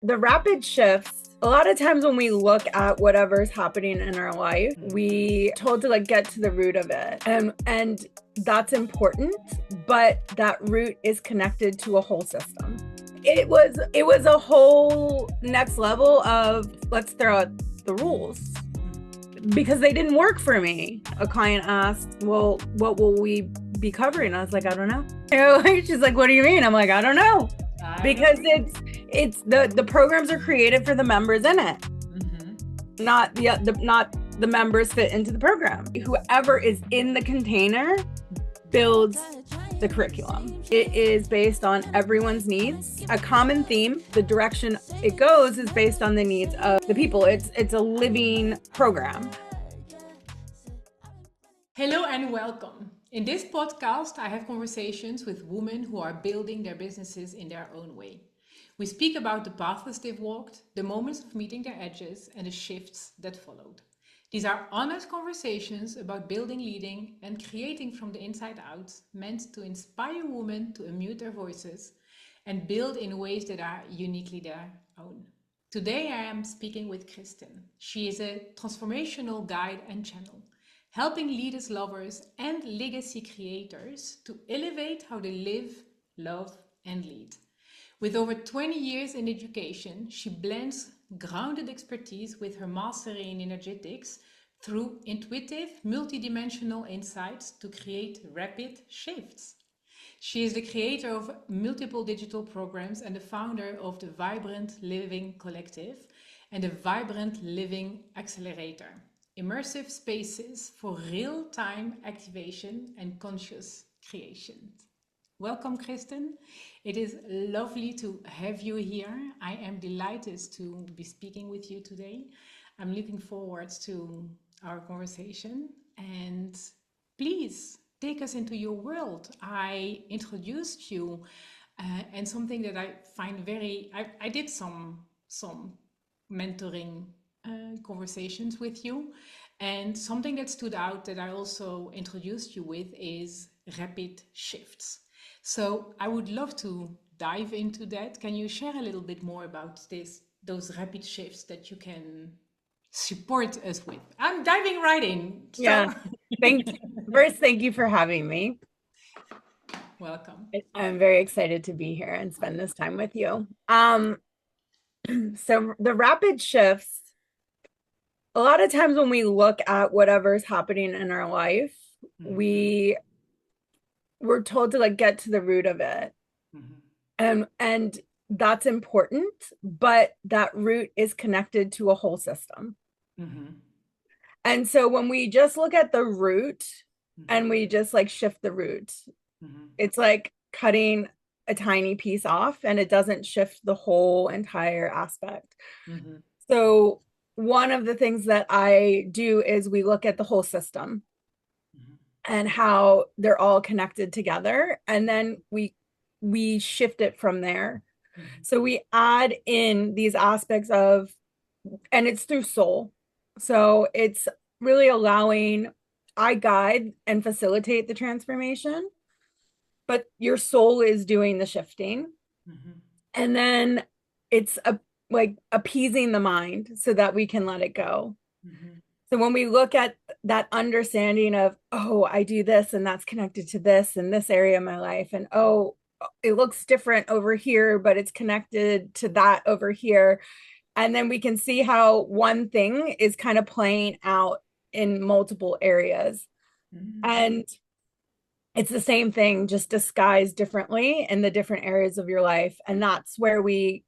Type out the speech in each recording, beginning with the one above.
The rapid shifts, a lot of times when we look at whatever's happening in our life, we told to get to the root of it. And that's important, but that root is connected to a whole system. It was a whole next level of let's throw out the rules because they didn't work for me. A client asked, well, what will we be covering? I was like, I don't know. She's like, what do you mean? I'm like, I don't know. Because it's the programs are created for the members in it, not the members fit into the program. Whoever is in the container builds the curriculum. It is based on everyone's needs. A common theme, the direction it goes is based on the needs of the people. It's a living program. Hello and welcome. In this podcast, I have conversations with women who are building their businesses in their own way. We speak about the paths they've walked, the moments of meeting their edges, and the shifts that followed. These are honest conversations about building, leading, and creating from the inside out, meant to inspire women to unmute their voices and build in ways that are uniquely their own. Today, I am speaking with Kristen. She is a transformational guide and channel, helping leaders, lovers, and legacy creators to elevate how they live, love, and lead. With over 20 years in education, she blends grounded expertise with her mastery in energetics through intuitive, multidimensional insights to create rapid shifts. She is the creator of multiple digital programs and the founder of the Vibrant Living Collective and the Vibrant Living Accelerator. Immersive spaces for real-time activation and conscious creation. Welcome, Kristen. It is lovely to have you here. I am delighted to be speaking with you today. I'm looking forward to our conversation. And please take us into your world. I introduced you and something that I find I did some mentoring conversations with you, and something that stood out that I also introduced you with is rapid shifts. So I would love to dive into that. Can you share a little bit more about those rapid shifts that you can support us with? I'm diving right in. So. Yeah. Thank you for having me. Welcome. I'm very excited to be here and spend this time with you. So the rapid shifts, a lot of times when we look at whatever's happening in our life, we're told to get to the root of it. And that's important, but that root is connected to a whole system. And so when we just look at the root and we just shift the root, it's like cutting a tiny piece off and it doesn't shift the whole entire aspect. So one of the things that I do is we look at the whole system and how they're all connected together, and then we shift it from there. So we add in these aspects of, and it's through soul. So it's really allowing, I guide and facilitate the transformation, but your soul is doing the shifting. And then it's appeasing the mind so that we can let it go. So when we look at that understanding of, oh, I do this and that's connected to this in this area of my life, and oh, it looks different over here, but it's connected to that over here. And then we can see how one thing is kind of playing out in multiple areas. And it's the same thing, just disguised differently in the different areas of your life. And that's where me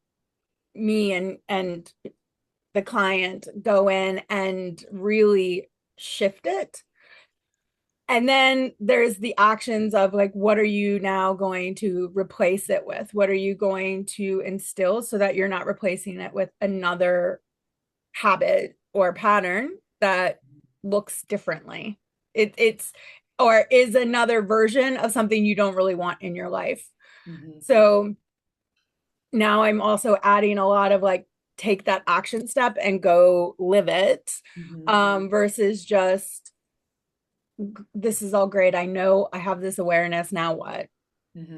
and the client go in and really shift it. And then there's the actions of what are you now going to replace it with? What are you going to instill so that you're not replacing it with another habit or pattern that looks differently? It's or is another version of something you don't really want in your life. So now I'm also adding a lot of take that action step and go live it, versus just, this is all great. I know I have this awareness. Now what?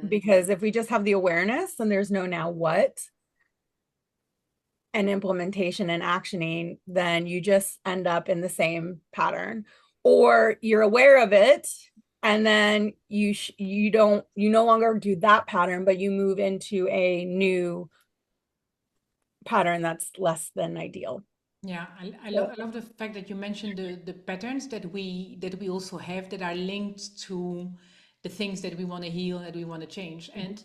Because if we just have the awareness and there's no now what, and implementation and actioning, then you just end up in the same pattern. Or you're aware of it, and then you no longer do that pattern, but you move into a new pattern that's less than ideal. Yeah, So, I love the fact that you mentioned the patterns that we also have that are linked to the things that we want to heal, that we want to change. And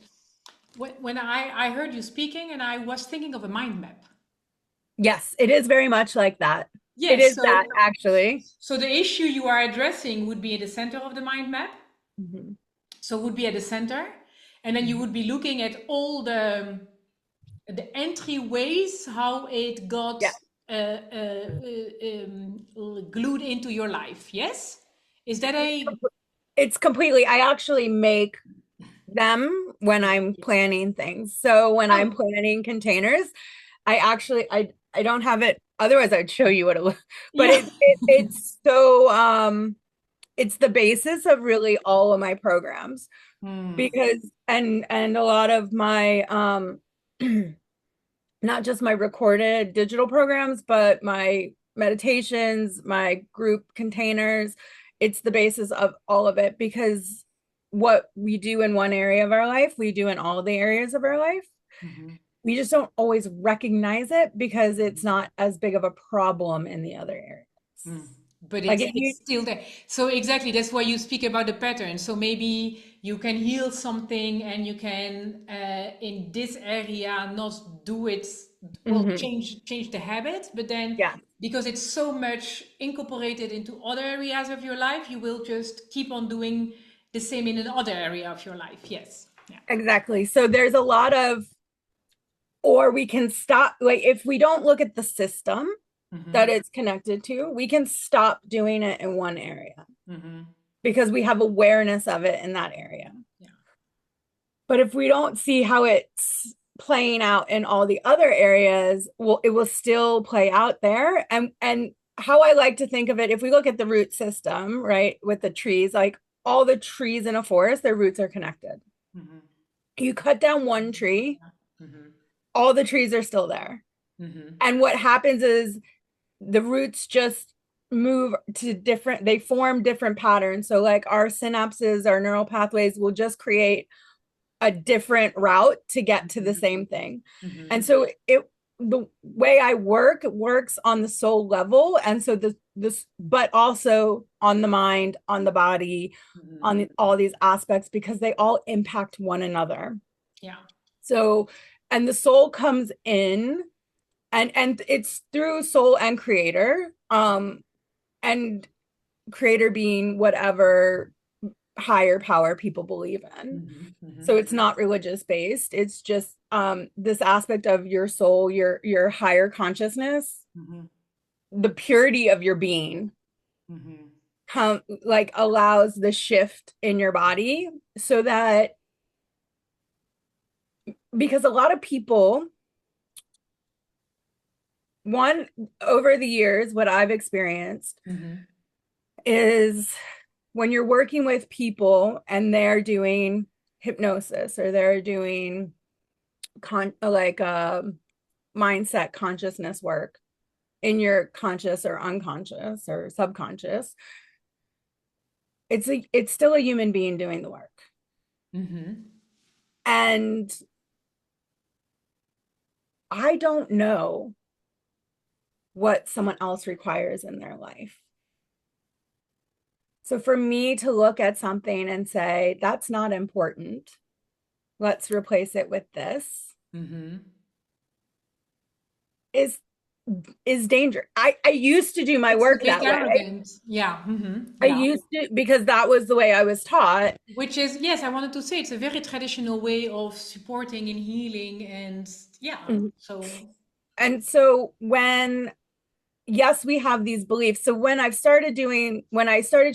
when I heard you speaking, and I was thinking of a mind map. yes, it is very much like that. It Yes, is that actually. so the issue you are addressing would be at the center of the mind map. Mhm. So it would be at the center, and then you would be looking at all the entryways, how it got Yeah, glued into your life. Yes, is that a it's completely, I actually make them when I'm planning things. So when I'm oh planning containers, I don't have it. Otherwise, I'd show you what it looks. But yeah. it's so it's the basis of really all of my programs Hmm. because and a lot of my not just my recorded digital programs, but my meditations, my group containers. It's the basis of all of it because what we do in one area of our life, we do in all of the areas of our life. Mhm. We just don't always recognize it because it's not as big of a problem in the other areas. Mm. But Like if it's you, still there. So exactly, that's why you speak about the pattern. So maybe you can heal something, and you can in this area not do it, well, mhm, change the habit, but then yeah, because it's so much incorporated into other areas of your life, you will just keep on doing the same in another area of your life. Yes. Yeah. exactly. So there's a lot of, or we can stop, like if we don't look at the system that Mm-hmm. it's connected to, we can stop doing it in one area Mm-hmm. because we have awareness of it in that area. Yeah. But if we don't see how it's playing out in all the other areas, well, it will still play out there. And how I like to think of it, if we look at the root system, right, with the trees, like all the trees in a forest, their roots are connected. Mm-hmm. You cut down one tree, Mm-hmm. all the trees are still there. Mm-hmm. And what happens is the roots just move to different, they form different patterns. So like our synapses, our neural pathways will just create a different route to get to the same thing. Mm-hmm. And so the way I work, it works on the soul level. And so this, but also on the mind, on the body, Mm-hmm. on all these aspects, because they all impact one another. Yeah. So, and the soul comes in and it's through soul and creator. And creator being whatever higher power people believe in. Mm-hmm. Mm-hmm. So it's not religious based. It's just this aspect of your soul, your higher consciousness, Mm-hmm. the purity of your being, Mm-hmm. like allows the shift in your body so that because a lot of people, one over the years, what I've experienced Mm-hmm. is when you're working with people and they're doing hypnosis or they're doing like mindset consciousness work in your conscious or unconscious or subconscious, it's still a human being doing the work. Mm-hmm. And I don't know what someone else requires in their life. So for me to look at something and say, that's not important, let's replace it with this Mm-hmm. is is danger. I used to do my It's a work bit that way. arrogant. Yeah. Mm-hmm. I Yeah. used to because that was the way I was taught. Which is, yes, I wanted to say it's a very traditional way of supporting and healing. And yeah. Mhm. So, And so when yes, we have these beliefs. So when I started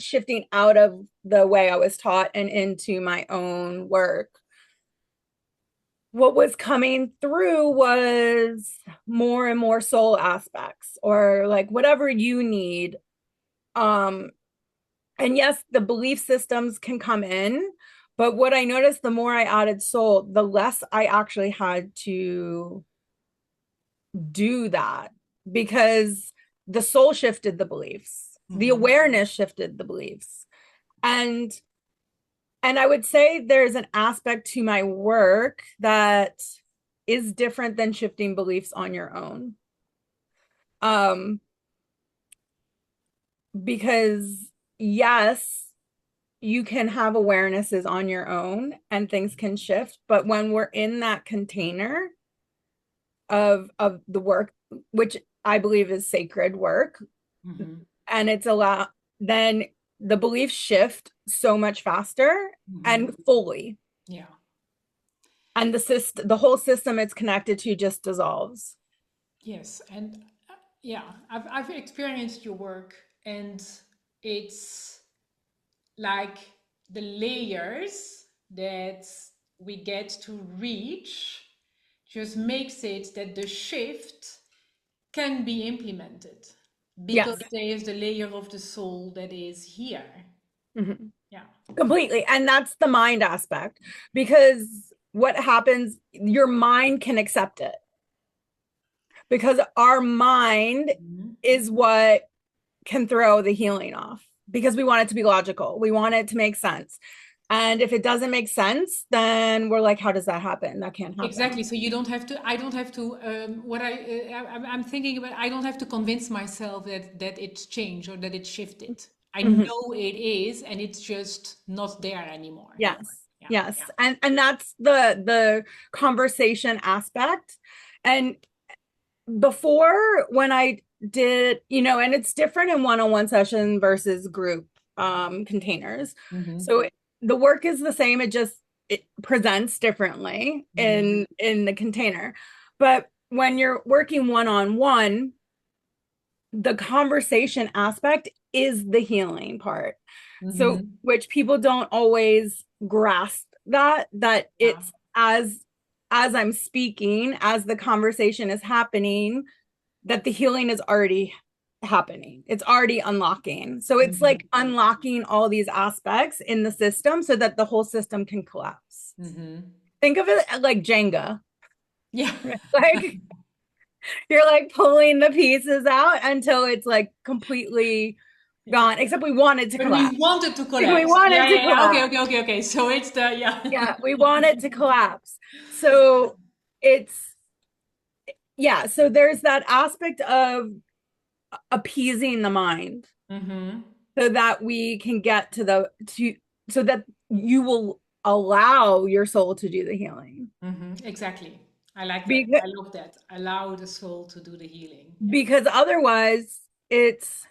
shifting out of the way I was taught and into my own work, what was coming through was more and more soul aspects or like whatever you need. Um, and yes, the belief systems can come in, but what I noticed the more I added soul, the less I actually had to do that because the soul shifted the beliefs, the Mm-hmm. awareness shifted the beliefs. And I would say there's an aspect to my work that is different than shifting beliefs on your own. Um, because yes, you can have awarenesses on your own and things can shift, but when we're in that container of the work, which I believe is sacred work, Mm-hmm. and it's a lot, then the beliefs shift so much faster Mm-hmm. and fully. Yeah. And the whole system it's connected to just dissolves. Yes. And yeah, I've experienced your work, and it's like the layers that we get to reach just makes it that the shift can be implemented because Yes. there is the layer of the soul that is here. Mhm. Yeah. Completely. And that's the mind aspect because what happens, your mind can accept it because our mind Mhm. is what can throw the healing off because we want it to be logical. We want it to make sense. And if it doesn't make sense, then we're like, how does that happen? That can't happen. Exactly. So you don't have to. I don't have to. I'm thinking about. I don't have to convince myself that it's changed or that it's shifted. I Mhm. know it is, and it's just not there anymore. Yes. Yeah. Yes. Yeah. And that's the conversation aspect. And before when I did, and it's different in one-on-one session versus group containers. Mm-hmm. So the work is the same, it presents differently Mm-hmm. in the container. But when you're working one-on-one, the conversation aspect is the healing part. So Mm-hmm. which people don't always grasp that Yeah. it's as I'm speaking, as the conversation is happening, that the healing is already happening. It's already unlocking. So it's Mm-hmm. like unlocking all these aspects in the system so that the whole system can collapse. Mm-hmm. Think of it like Jenga. Yeah. Like you're like pulling the pieces out until it's like completely Yeah. gone, except we want it to But we collapse. wanted to We collapse. want Yeah, it to yeah, yeah. Okay, collapse. okay, okay, okay. So it's the yeah. Yeah, we want it to collapse. So it's, yeah, so there's that aspect of appeasing the mind Mm-hmm. so that we can get so that you will allow your soul to do the healing. Mm-hmm. Exactly. I like that. because I love that. Allow the soul to do the healing. Yeah. because otherwise it's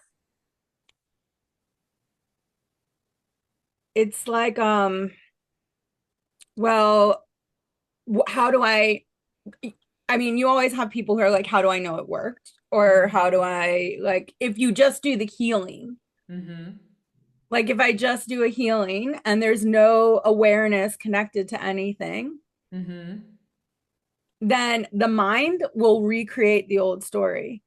like well, how do I mean, you always have people who are like, how do I know it worked, or how do I, like, if you just do the healing, Mm-hmm. like if I just do a healing and there's no awareness connected to anything, Mm-hmm. then the mind will recreate the old story.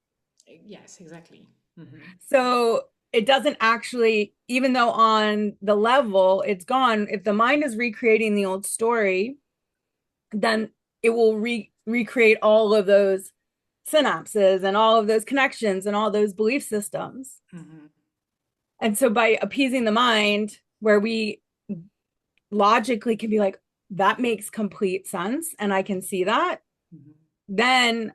Yes, exactly. Mm-hmm. So it doesn't actually, even though on the level it's gone, if the mind is recreating the old story, then it will recreate all of those synapses and all of those connections and all those belief systems. Mm-hmm. And so by appeasing the mind, where we logically can be like, that makes complete sense and I can see that, Mm-hmm. then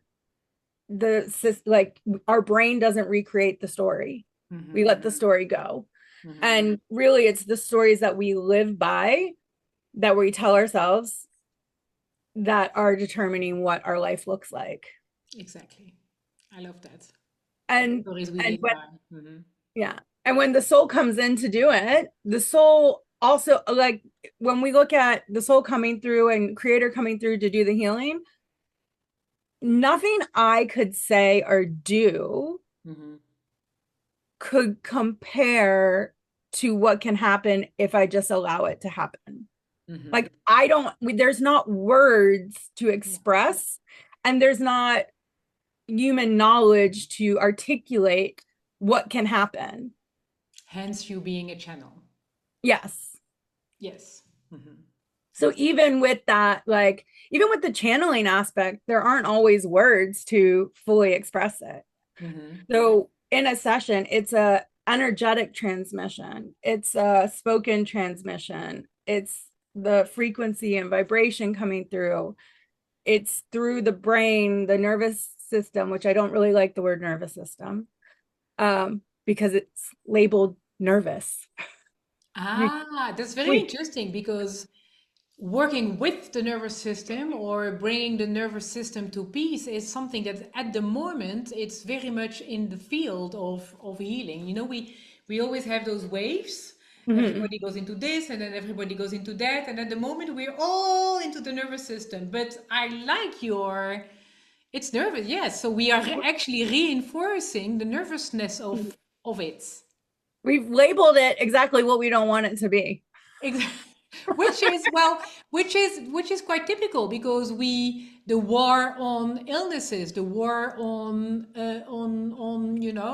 like our brain doesn't recreate the story. We Mm-hmm. let the story go. Mm-hmm. And really it's the stories that we live by, that we tell ourselves, that are determining what our life looks like. Exactly. I love that. The And stories we and live when by. Mm-hmm. yeah, and when the soul comes in to do it, the soul also, like, when we look at the soul coming through and creator coming through to do the healing, nothing I could say or do Mm-hmm. could compare to what can happen if I just allow it to happen. Mm-hmm. Like, I don't, there's not words to Yeah. express, and there's not human knowledge to articulate what can happen. Hence you being a channel. Yes. Yes. Mm-hmm. So even with that, like, even with the channeling aspect, there aren't always words to fully express it. Mm-hmm. So in a session, it's a energetic transmission, it's a spoken transmission, it's the frequency and vibration coming through. It's through the brain, the nervous system, which I don't really like the word nervous system, because it's labeled nervous. We, Ah, that's very we, interesting because working with the nervous system or bringing the nervous system to peace is something that at the moment it's very much in the field of healing. You know, we always have those waves. Mhm. Everybody goes into this and then everybody goes into that. And at the moment we're all into the nervous system. But I like your, it's nervous, yes. So we are actually reinforcing the nervousness of it. We've labeled it exactly what we don't want it to be. Exactly. Which is well, which is quite typical because we the war on illnesses, the war on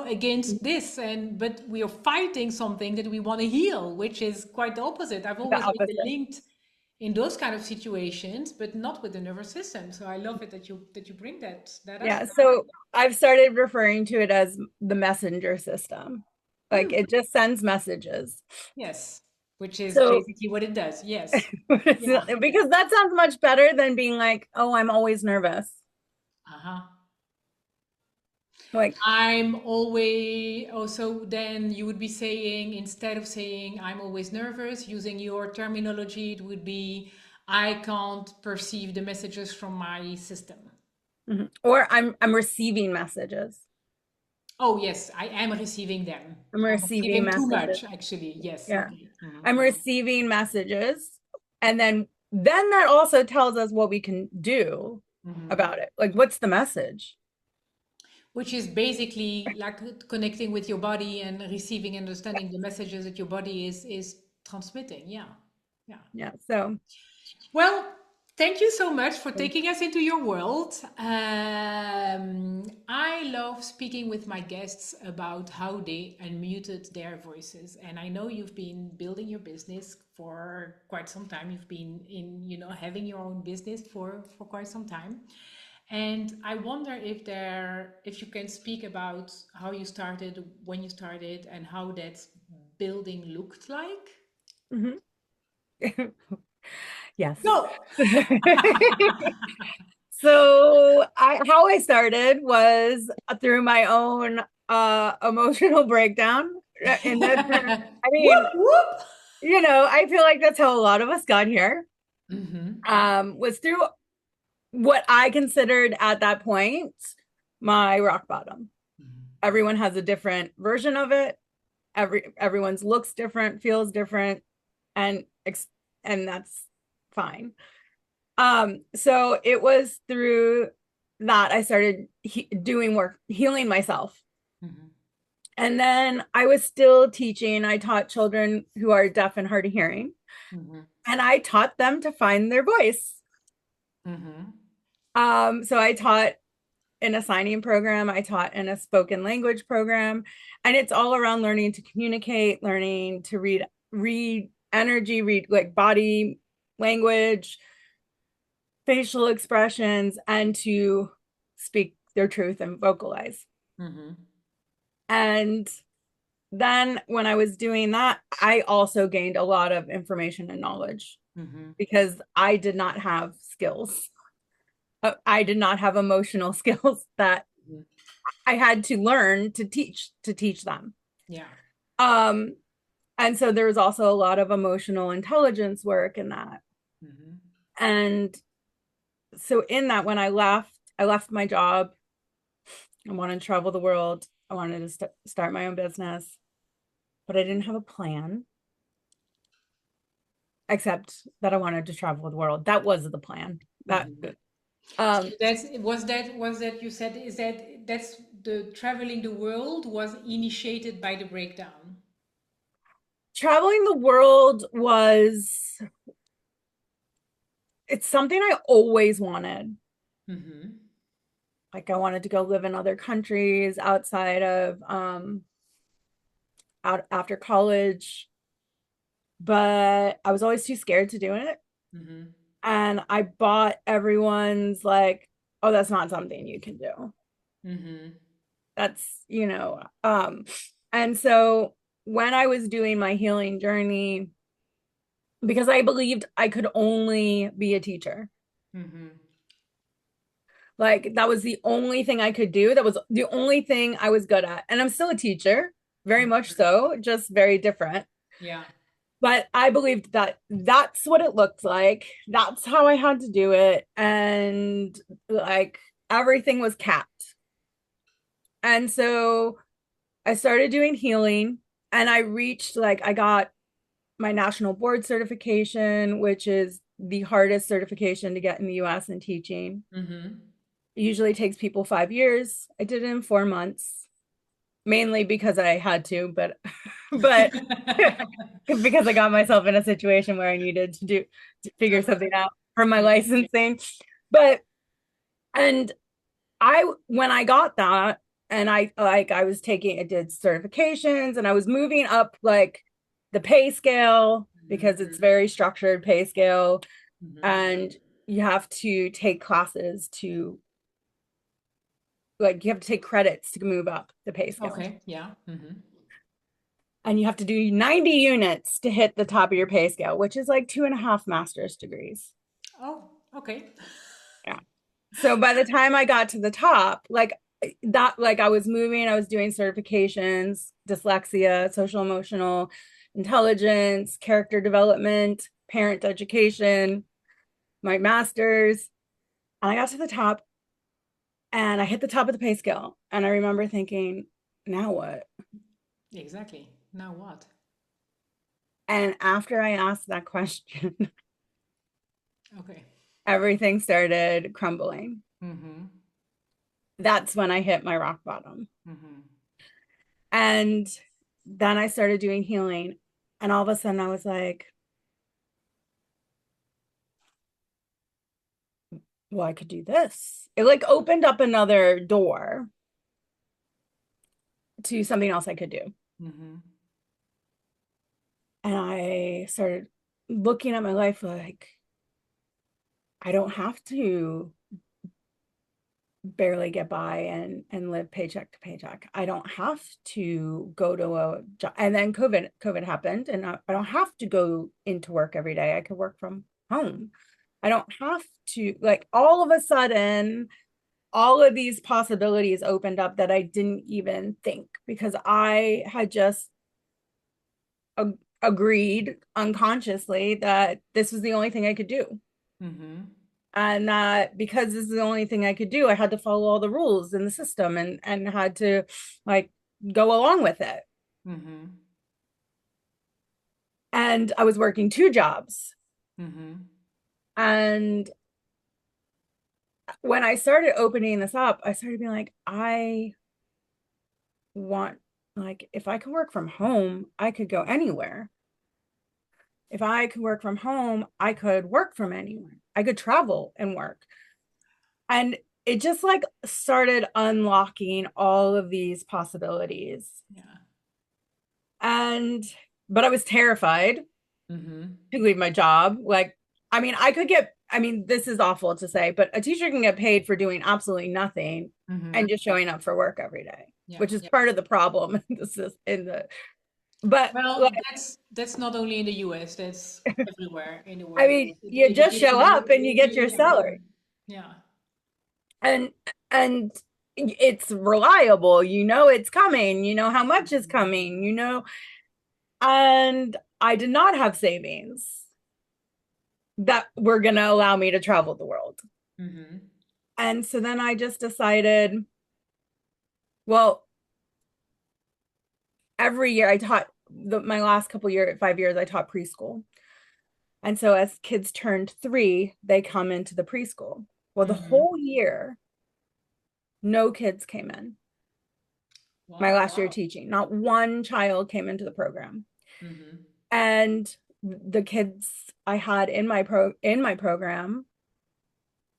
against this, and but we are fighting something that we want to heal, which is quite the opposite. I've The always made the opposite. linked in those kind of situations, but not with the nervous system. So I love it that you bring that Yeah. aspect. So I've started referring to it as the messenger system. Like Mm, it just sends messages. yes, which is So basically what it does. Yes. Yeah. because that sounds much better than being like, oh, I'm always nervous. Uh-huh. Like, I'm always, oh, so then you would be saying, instead of saying I'm always nervous, using your terminology, it would be I can't perceive the messages from my system. mhm. Or I'm receiving messages. Oh, yes, I am receiving them. I'm I'm receiving receiving too messages. much, actually. Yes, Yeah. okay. I'm receiving messages. And then that also tells us what we can do Mhm. about it. Like, what's the message? Which is basically like connecting with your body and receiving and understanding the messages that your body is transmitting. Yeah. Yeah. Yeah. So Well, thank you so much for taking us into your world. I love speaking with my guests about how they unmuted their voices. And I know you've been building your business for quite some time. You've been having your own business for quite some time. And I wonder if you can speak about how you started, when you started, and how that building looked like. mhm. Yes. Go. So how I started was through my own emotional breakdown. And that's, I mean, Whoop whoop. I feel like that's how a lot of us got here. Mm-hmm. Was through what I considered at that point my rock bottom. Everyone has a different version of it. Everyone's looks different, feels different, and and that's fine. So it was through that I started doing work, healing myself. Mm-hmm. And then I was still teaching. I taught children who are deaf and hard of hearing, Mm-hmm. and I taught them to find their voice. Mm-hmm. So I taught in a signing program, I taught in a spoken language program, and it's all around learning to communicate, learning to read energy, read like body language, facial expressions, and to speak their truth and vocalize. Mm-hmm. And then when I was doing that, I also gained a lot of information and knowledge Mm-hmm. because I did not have skills. I did not have emotional skills that Mm-hmm. I had to learn to teach them. Yeah. Um, and so there was also a lot of emotional intelligence work in that. Mm-hmm. And so in that, when I left my job. I wanted to travel the world. I wanted to start my own business, but I didn't have a plan except that I wanted to travel the world. That was the plan. That Mm-hmm. So um that you said is that's the traveling the world was initiated by the breakdown. traveling the world was it's something I always wanted. Mm-hmm. Like I wanted to go live in other countries outside of out after college, but I was always too scared to do it. Mm-hmm. And I bought everyone's like, oh, that's not something you can do. Mm-hmm. That's, and so when I was doing my healing journey, because I believed I could only be a teacher. Mm-hmm. Like that was the only thing I could do. That was the only thing I was good at. And I'm still a teacher, very much so, just very different. Yeah. But I believed that that's what it looked like. That's how I had to do it. And like everything was capped. And so I started doing healing and I reached like, I got my national board certification, which is the hardest certification to get in the US in teaching. Mm-hmm. It usually takes people 5 years. I did it in 4 months, mainly because I had to, but because I got myself in a situation where I needed to figure something out for my Yeah. licensing. But and when I got that, and I was taking, I did certifications and I was moving up like the pay scale because it's very structured pay scale, Mm-hmm. and you have to take classes to, like, you have to take credits to move up the pay scale. Okay. Yeah. Mm-hmm. And you have to do 90 units to hit the top of your pay scale, which is like 2.5 master's degrees. Oh, okay. Yeah. So by the time I got to the top, like that, like I was moving, I was doing certifications, dyslexia, social emotional intelligence, character development, parent education, my master's. And I got to the top and I hit the top of the pay scale. And I remember thinking, now what? Exactly. Now what? And after I asked that question, Okay. everything started crumbling. Mm-hmm. That's when I hit my rock bottom. Mm-hmm. And then I started doing healing. And all of a sudden I was like, well, I could do this. It like opened up another door to something else I could do. Mm-hmm. And I started looking at my life like, I don't have to barely get by and live paycheck to paycheck. I don't have to go to a job. And then COVID happened, and I don't have to go into work every day. I could work from home. I don't have to, like, all of a sudden, all of these possibilities opened up that I didn't even think, because I had just agreed unconsciously that this was the only thing I could do. Mm-hmm. And because this is the only thing I could do, I had to follow all the rules in the system, and had to like go along with it. Mm-hmm. And I was working two jobs. Mm-hmm. And when I started opening this up, I started being like, I want, like, if I could work from home, I could go anywhere. If I could work from home, I could work from anywhere. I could travel and work. And it just like started unlocking all of these possibilities. Yeah. And but I was terrified Mm-hmm. to leave my job. Like, I mean, this is awful to say, but a teacher can get paid for doing absolutely nothing Mm-hmm. and just showing up for work every day, Yeah. which is Yeah. part of the problem. This is in the but like, Well, that's not only in the US, that's everywhere in the I world. mean, you just show up and you get your salary. Yeah. And and it's reliable, it's coming, how much is coming, and I did not have savings that were going to allow me to travel the world. Mm-hmm. And so then I just decided, well, every year I taught my last couple years, 5 years, I taught preschool. And so as kids turned 3, they come into the preschool. Well, the Mm-hmm. whole year, no kids came in. My Wow. last year teaching, not one child came into the program. Mm-hmm. And the kids I had in my program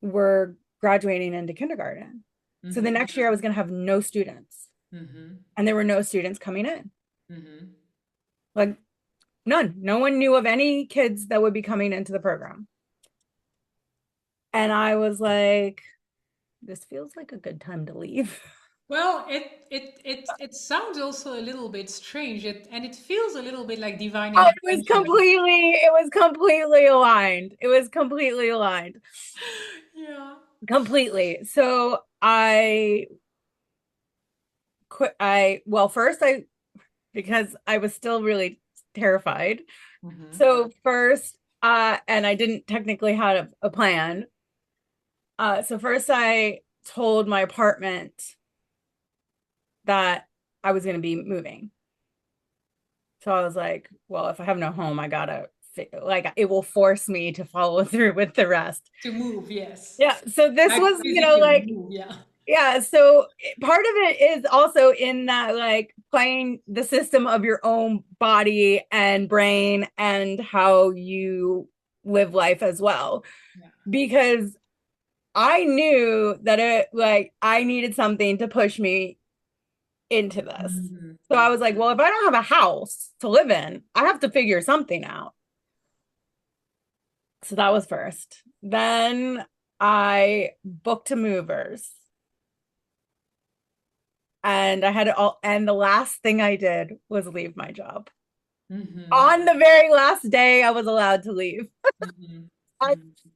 were graduating into kindergarten. So the Mm-hmm. next year I was going to have no students, Mm-hmm. and there were no students coming in. Mm-hmm. Like, none. No one knew of any kids that would be coming into the program. And I was like, this feels like a good time to leave. Well, it sounds also a little bit strange, and it feels a little bit like divine Oh, intervention. it was completely aligned. It was completely aligned. Yeah. Completely. So I quit. Well, first because I was still really terrified. Mm-hmm. So first, and I didn't technically have a plan. So first I told my apartment that I was going to be moving. So I was like, well, if I have no home, I gotta like it will force me to follow through with the rest. To move, yes. Yeah. So this Like was, physically like, move, yeah. yeah. So part of it is also in that, like, playing the system of your own body and brain and how you live life as well. Yeah. Because I knew that I needed something to push me into this. Mm-hmm. So I Mm-hmm. was like, well, if I don't have a house to live in, I have to figure something out. So that was first. Then I booked a movers and I had it all. And the last thing I did was leave my job. Mm-hmm. On the very last day, I was allowed to leave. Mm-hmm. I, Mm-hmm.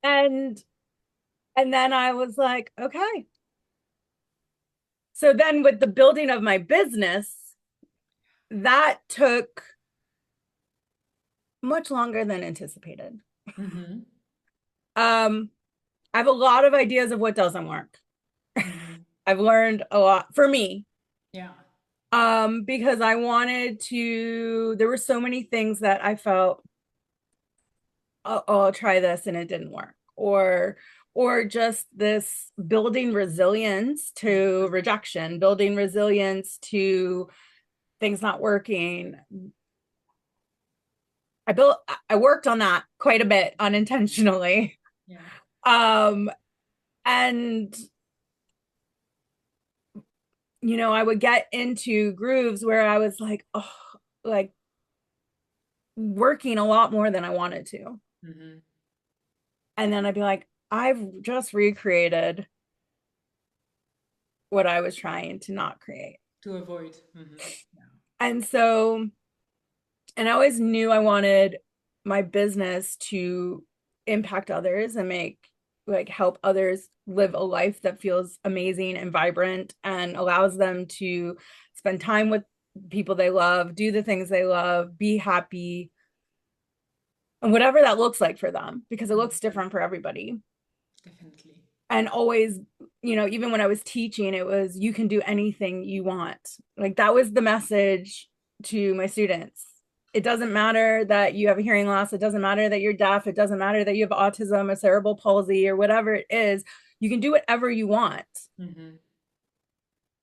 and and then I was like, okay. So then with the building of my business, that took much longer than anticipated. Mm-hmm. Um, I have a lot of ideas of what doesn't work. Mm-hmm. I've learned a lot for me. Yeah. Because I wanted to, there were so many things that I felt, oh, I'll try this and it didn't work. Or just this building resilience to rejection, building resilience to things not working. I worked on that quite a bit unintentionally. Yeah. Um, and I would get into grooves where I was like, oh, like working a lot more than I wanted to. Mm-hmm. And then I'd be like, I've just recreated what I was trying to not create. To avoid. Mm-hmm. Yeah. And so, and I always knew I wanted my business to impact others and help others live a life that feels amazing and vibrant and allows them to spend time with people they love, do the things they love, be happy, and whatever that looks like for them, because it looks Mm-hmm. different for everybody. Definitely. And always, even when I was teaching, it was, you can do anything you want. Like, that was the message to my students. It doesn't matter that you have a hearing loss. It doesn't matter that you're deaf. It doesn't matter that you have autism or cerebral palsy or whatever it is. You can do whatever you want. Mm-hmm.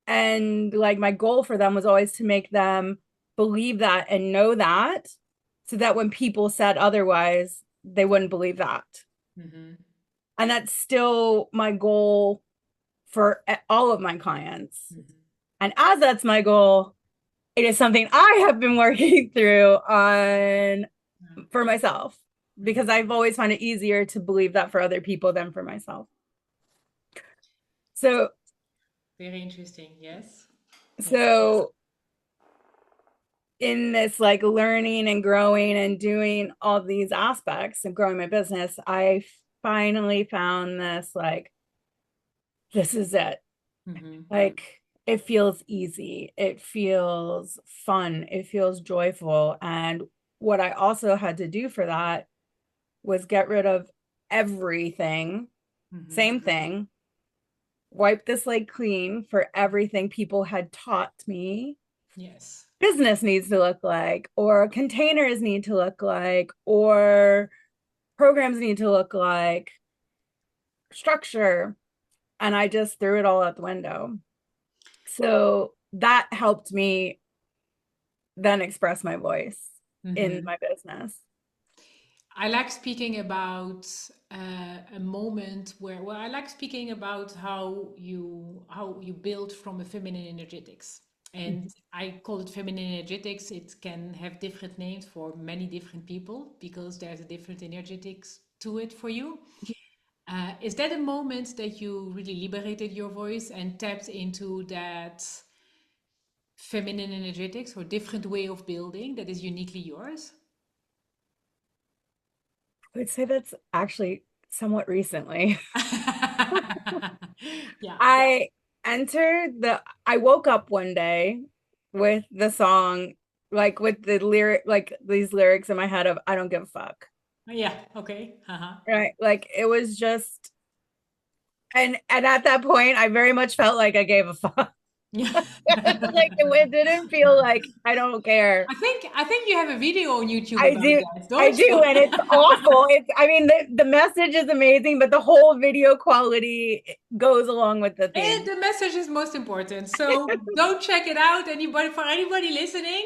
And like, my goal for them was always to make them believe that and know that, so that when people said otherwise, they wouldn't believe that. Mm-hmm. And that's still my goal for all of my clients. Mm-hmm. And as that's my goal, it is something I have been working through on Yeah. for myself, Mm-hmm. because I've always found it easier to believe that for other people than for myself. So, Very interesting. Yes. Yes. so in this, like, learning and growing and doing all these aspects of growing my business, I finally found this, like, this is it. Mm-hmm. Like, it feels easy, it feels fun, it feels joyful. And what I also had to do for that was get rid of everything, Mm-hmm. same thing, wipe the slate clean for everything people had taught me Yes. business needs to look like, or containers need to look like, or programs need to look like, structure. And I just threw it all out the window. So that helped me then express my voice in Mm-hmm. my business. I like speaking about a moment where, well, I like speaking about how you build from a feminine energetics, and I call it feminine energetics. It can have different names for many different people because there's a different energetics to it for you. Is that a moment that you really liberated your voice and tapped into that feminine energetics or different way of building that is uniquely yours? I would say that's actually somewhat recently. Yeah, yeah, I I woke up one day with the song, like with the lyric, like these lyrics in my head of I don't give a fuck. yeah. Okay. Uh-huh. Right. Like it was just, and at that point, I very much felt like I gave a fuck. Yeah. Like it didn't feel like I don't care. I think you have a video on YouTube I about do. that, I don't do, you? and it's awful. I mean, the message is amazing, but the whole video quality goes along with the And theme. the message is most important. So go check it out. Anybody for anybody listening,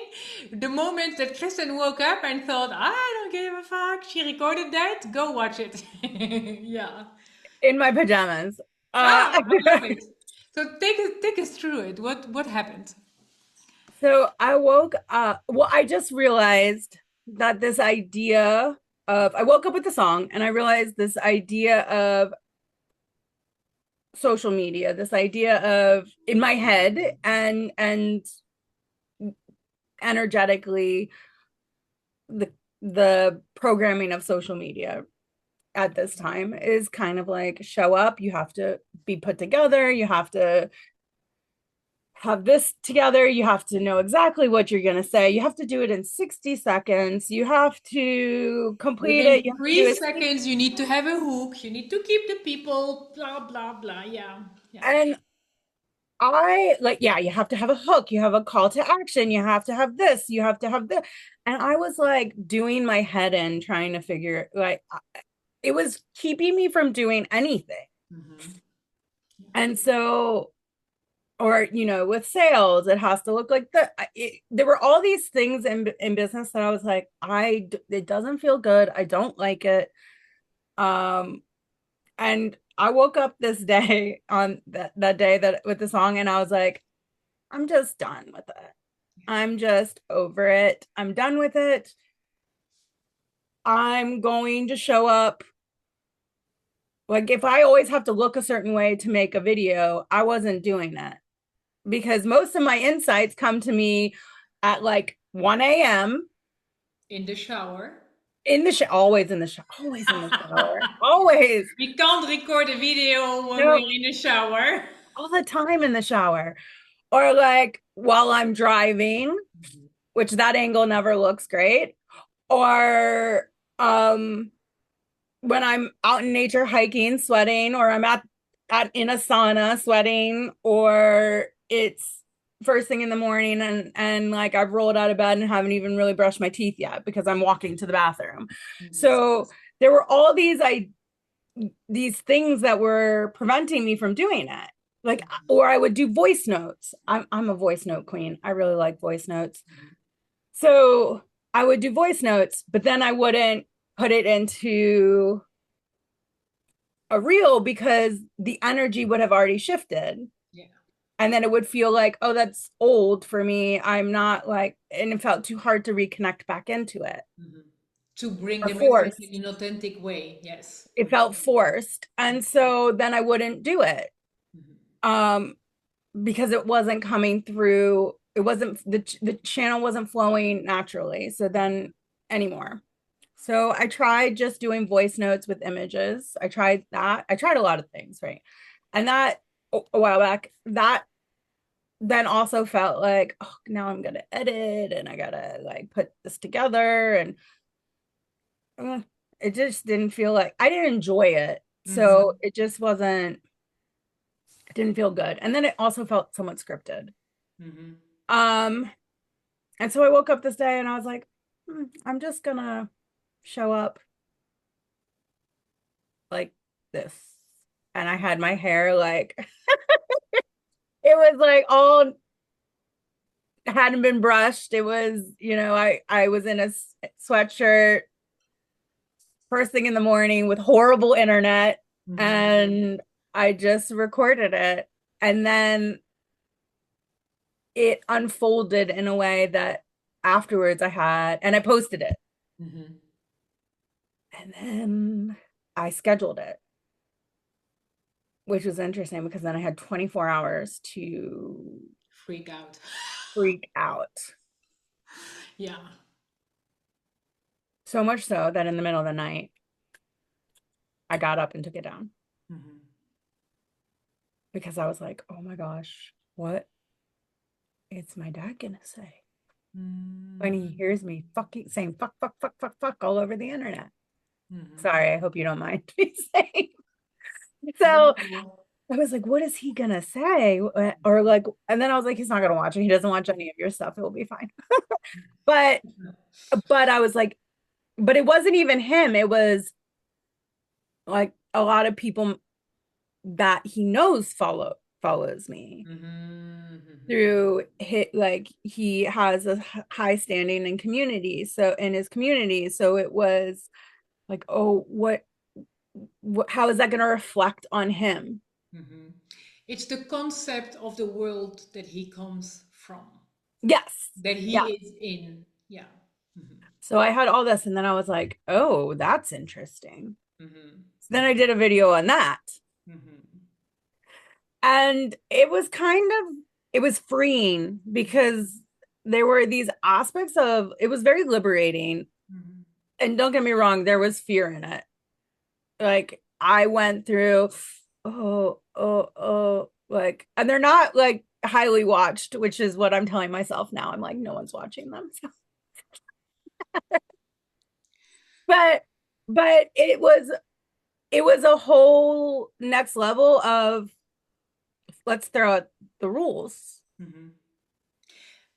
the moment that Kristen woke up and thought, I don't give a fuck, she recorded that. Go watch it. Yeah. In my pajamas. Ah, I love it. So take us through it. What happened? So I woke up. Well, I just realized that this idea of I woke up with the song, and I realized this idea of social media, this idea of in my head and energetically the the programming of social media at this time is kind of like show up, you have to be put together, you have to have this together, you have to know exactly what you're going to say, you have to do it in 60 seconds, you have to complete it, Within you have to do three it. seconds, you need to have a hook. You need to keep the people. Blah blah blah. Yeah, yeah. And I like, yeah, you have to have a hook, you have a call to action, you have to have this, you have to have this. And I was like doing my head in trying to figure, like, it was keeping me from doing anything. Hmm. And so, or, with sales, it has to look like there were all these things in business that I was like, it doesn't feel good. I don't like it. Um, and I woke up this day on that day that with the song, and I was like, I'm just done with it. I'm just over it. I'm done with it. I'm going to show up. Like, if I always have to look a certain way to make a video, I wasn't doing that because most of my insights come to me at like 1 a.m. In the shower. in the shower, always in the shower, always in the shower, always. We can't record a video when we're No, in the shower. all the time in the shower. Or like while I'm driving, Mhm. which that angle never looks great. Or when I'm out in nature hiking, sweating, or I'm at in a sauna sweating, or it's first thing in the morning and like I've rolled out of bed and haven't even really brushed my teeth yet because I'm walking to the bathroom. Mhm. So there were all these things that were preventing me from doing it. Like, or I would do voice notes. I'm a voice note queen. I really like voice notes. Mhm. So I would do voice notes, but then I wouldn't put it into a reel because the energy would have already shifted. Yeah. And then it would feel like, oh, that's old for me. I'm not like, and it felt too hard to reconnect back into it Mhm. To bring or the message in forced. an authentic way. Yes. It felt forced. And so then I wouldn't do it. Mhm. Um, because it wasn't coming through. It wasn't the channel wasn't flowing naturally. So then anymore. So I tried just doing voice notes with images. I tried that. I tried a lot of things, right? And that a while back, that then also felt like, oh, now I'm gonna edit and I gotta like put this together and uh, it just didn't feel like I didn't enjoy it. So Mhm. it just wasn't, it didn't feel good. And then it also felt somewhat scripted. Mhm. Um, and so I woke up this day and I was like, I'm just gonna show up like this. And I had my hair like it was like all hadn't been brushed. It was, I was in a sweatshirt first thing in the morning with horrible internet Mhm. and I just recorded it. And then it unfolded in a way that afterwards and I posted it. Mhm. And then I scheduled it. which was interesting because then I had 24 hours to Freak out. freak out. Yeah. So much so that in the middle of the night, I got up and took it down Mm-hmm. because I was like, oh my gosh, what is my dad gonna say when he hears me fucking saying fuck, fuck, fuck, fuck, fuck all over the internet? Mm-hmm. Sorry, I hope you don't mind me saying. So No. I was like, what is he gonna say? Or like, and then I was like, he's not gonna watch it. He doesn't watch any of your stuff. It'll be fine. But I was like, but it wasn't even him. It was like a lot of people that he knows follows me Mm-hmm. Mm-hmm. through hit like he has a high standing in community. So in his community. So it was like, oh, what how is that going to reflect on him? Mm-hmm. It's the concept of the world that he comes from, Yes. that Yeah. he is in. Yeah. Mm-hmm. So I had all this and then I was like, oh, that's interesting. Mm-hmm. So then I did a video on that. Mm-hmm. And it was freeing because there were these aspects of it was very liberating. Mm-hmm. And don't get me wrong, there was fear in it. Like I went through, like, and they're not like highly watched, which is what I'm telling myself now. I'm like, no one's watching them. So, but it was a whole next level of let's throw out the rules. Mm-hmm.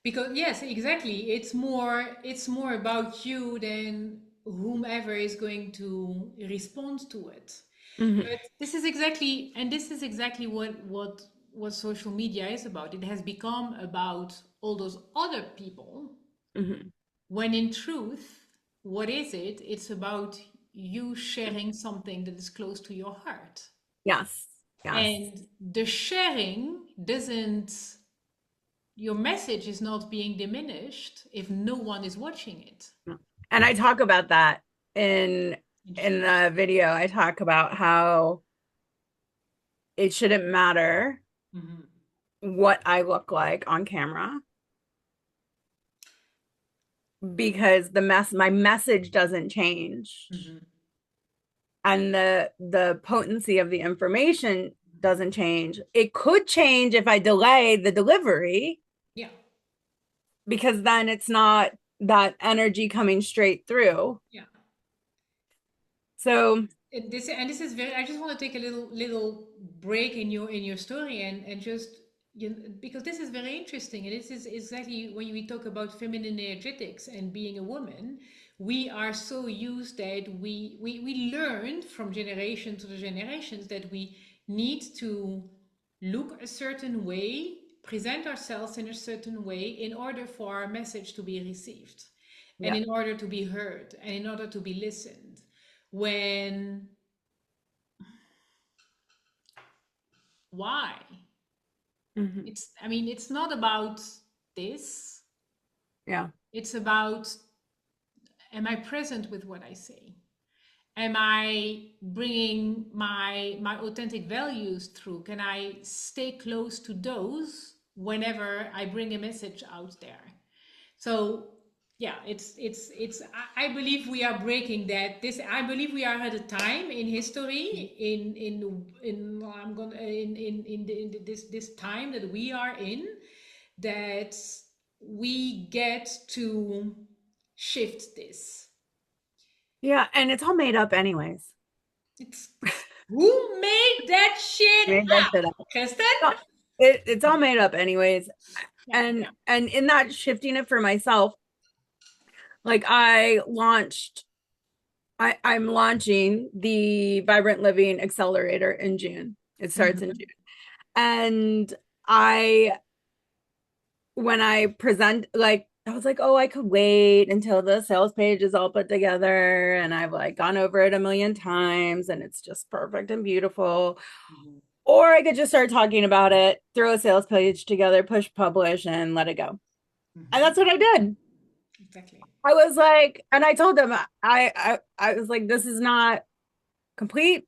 Because yes, exactly. It's more about you than whomever is going to respond to it. Hmm. But this is exactly what social media is about. It has become about all those other people, Hmm. when in truth, what is it? It's about you sharing something that is close to your heart. Yes. Yes. And the sharing doesn't, your message is not being diminished if no one is watching it. And I talk about that in Interesting. the video. I talk about how it shouldn't matter Hmm. what I look like on camera because my message doesn't change Hmm. and the potency of the information doesn't change. It could change if I delay the delivery Yeah. because then it's not that energy coming straight through. Yeah. So, And this is very, I just want to take a little break in your story, and just, because this is very interesting, and this is exactly when we talk about feminine energetics and being a woman. We are so used that we learned from generation to generations that we need to look a certain way, present ourselves in a certain way in order for our message to be received, and yeah. in order to be heard, and in order to be listened. When, why? Hmm. It's not about this. Yeah. It's about, am I present with what I say? Am I bringing my authentic values through? Can I stay close to those whenever I bring a message out there? So yeah, I believe we are breaking that. This, I believe we are at a time in history, in I'm gonna in this time that we are in, that we get to shift this. Yeah. And it's all made up anyways. It's, who made that shit Made that up, shit up. Kristen? It's all made up anyways. Yeah. And in that shifting it for myself, like I'm launching the Vibrant Living Accelerator in June. It starts in Mhm. June. And I when I present like I was like, oh, I could wait until the sales page is all put together and I've like gone over it a million times and it's just perfect and beautiful. Mhm. Or I could just start talking about it, throw a sales page together, push publish, and let it go. And Mhm. that's what I did. Exactly. I was like, and I told them I was like, this is not complete.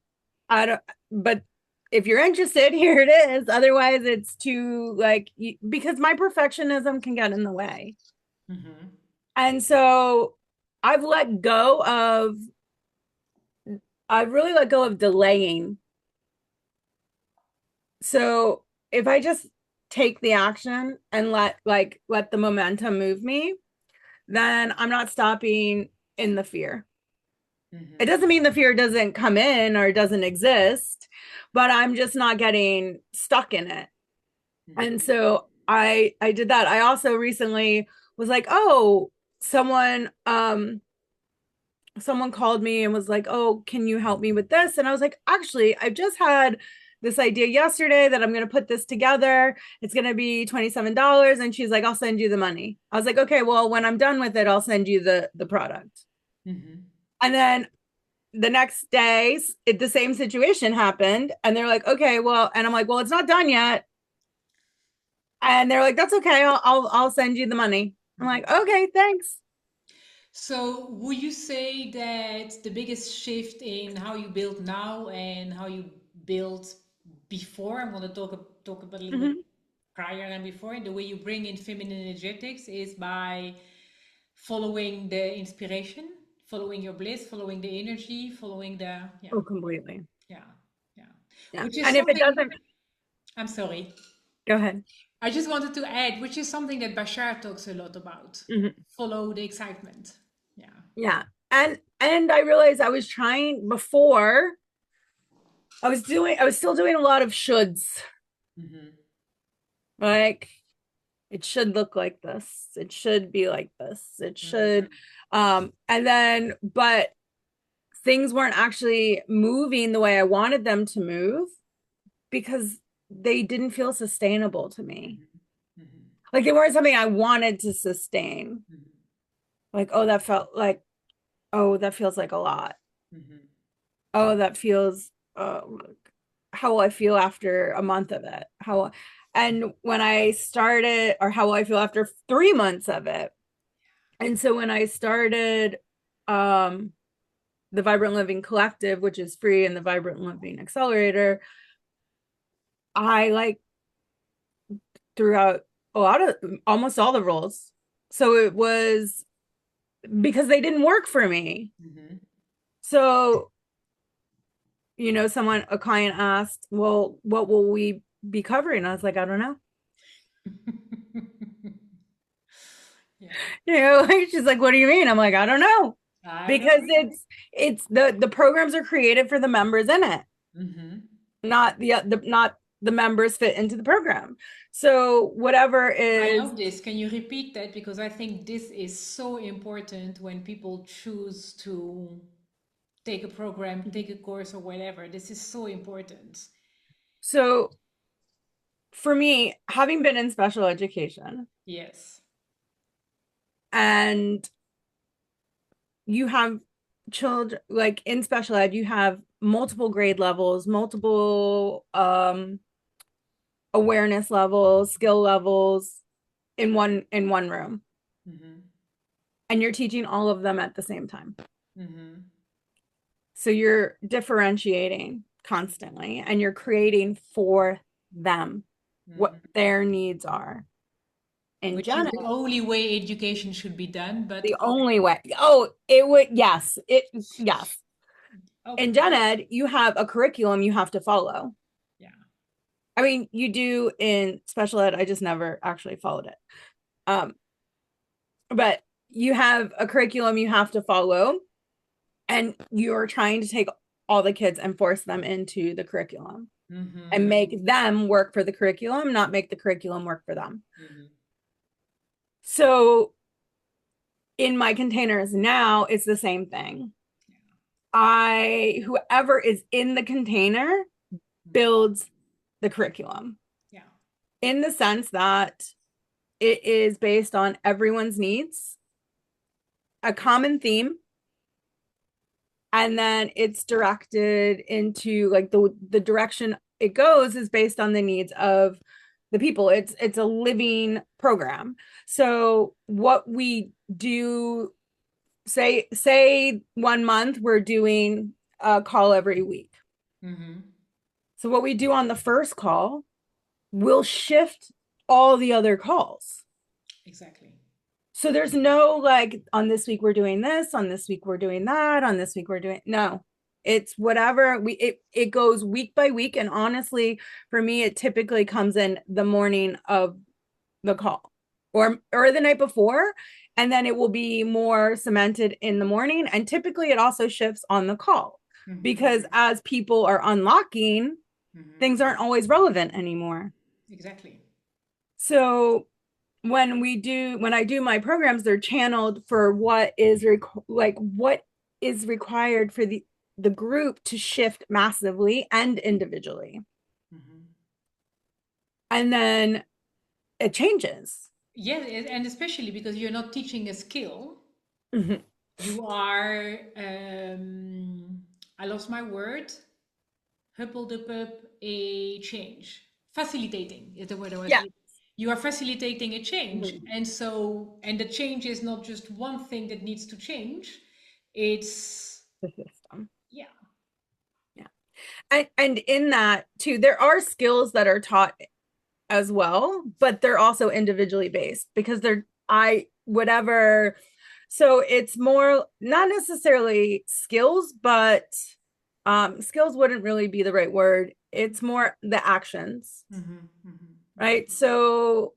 I don't, but if you're interested, here it is. Otherwise, it's too like because my perfectionism can get in the way. Mm-hmm. And so I've let go of, I've really let go of delaying. So if I just take the action and let the momentum move me, then I'm not stopping in the fear. It Mm-hmm. doesn't mean the fear doesn't come in or doesn't exist, but I'm just not getting stuck in it. And Mm-hmm. so I did that. I also recently was like, "Oh, someone someone called me and was like, "Oh, can you help me with this?" And I was like, "Actually, I just had this idea yesterday that I'm going to put this together. It's going to be $27." And she's like, "I'll send you the money." I was like, "Okay, well, when I'm done with it, I'll send you the product." Mm-hmm. And then the next day, the same situation happened, and they're like, "Okay, well," and I'm like, "Well, it's not done yet." And they're like, "That's okay. I'll send you the money." I'm Mm-hmm. like, "Okay, thanks." So, would you say that the biggest shift in how you build now and how you built before, I'm going to talk about a little bit Mhm. prior and before, the way you bring in feminine energetics is by following the inspiration, following your bliss, following the energy, following the Oh, completely. yeah, yeah, Yeah. which is And if it something. doesn't, I'm sorry. go ahead. I just wanted to add, which is something that Bashar talks a lot about. Mhm. Follow the excitement. Yeah. Yeah. And I realized I was trying before, I was still doing a lot of shoulds. Mm-hmm. Like it should look like this. It should be like this. It Mm-hmm. should and then but things weren't actually moving the way I wanted them to move because they didn't feel sustainable to me. Mm-hmm. Like they weren't something I wanted to sustain. Mm-hmm. Like, oh, that felt like, oh, that feels like a lot. Mm-hmm. Oh, that feels how will I feel after a month of it? How and when I started, or how will I feel after 3 months of it? And so when I started um the Vibrant Living Collective, which is free, and the Vibrant Living Accelerator, I like threw out a lot of almost all the roles. So it was because they didn't work for me. Mm-hmm. So, a client asked, "Well, what will we be covering?" I was like, "I don't know." Yeah. Like she's like, "What do you mean?" I'm like, "I don't know." I don't Because know. it's the programs are created for the members in it, Mm-hmm. not the members fit into the program. So whatever I is love this. Can you repeat that? Because I think this is so important when people choose to take a program, take a course, or whatever. This is so important. so for me, having been in special education, Yes. and you have children like in special ed, you have multiple grade levels, multiple awareness levels, skill levels in one room, Mm-hmm. and you're teaching all of them at the same time. Mm-hmm. So you're differentiating constantly and you're creating for them what Mm-hmm. their needs are. In Which is gen the ed, only way education should be done, but the only way, oh, it would, yes, yes. In okay. gen ed, you have a curriculum you have to follow. Yeah. I mean, you do in special ed. I just never actually followed it. Um, but you have a curriculum you have to follow, and you're trying to take all the kids and force them into the curriculum and Mm-hmm. make them work for the curriculum, not make the curriculum work for them. Mm-hmm. So in my containers now, it's the same thing. Whoever is in the container builds the curriculum Yeah. in the sense that it is based on everyone's needs, a common theme, and then it's directed into like the direction it goes is based on the needs of the people. It's a living program. So what we do, say 1 month we're doing a call every week. Mm-hmm. So what we do on the first call will shift all the other calls. Exactly. So there's no like on this week we're doing this, on this week we're doing that, on this week we're doing no. It's whatever it goes week by week. And honestly, for me, it typically comes in the morning of the call or the night before. And then it will be more cemented in the morning. And typically it also shifts on the call Mm-hmm. because as people are unlocking, Mm-hmm. things aren't always relevant anymore. Exactly. So when I do my programs, they're channeled for what is required for the group to shift massively and individually. Mm-hmm. And then it changes. Yeah, and especially because you're not teaching a skill, Mhm. you are, I lost my word, huppeldepup, a change. Facilitating is the word I was. Yeah. You are facilitating a change. Mhm. And so, and the change is not just one thing that needs to change, it's, The system. yeah. Yeah. And in that too, there are skills that are taught as well, but they're also individually based because they're I whatever. So it's more not necessarily skills, but skills wouldn't really be the right word. It's more the actions, Mm-hmm, mm-hmm, right? So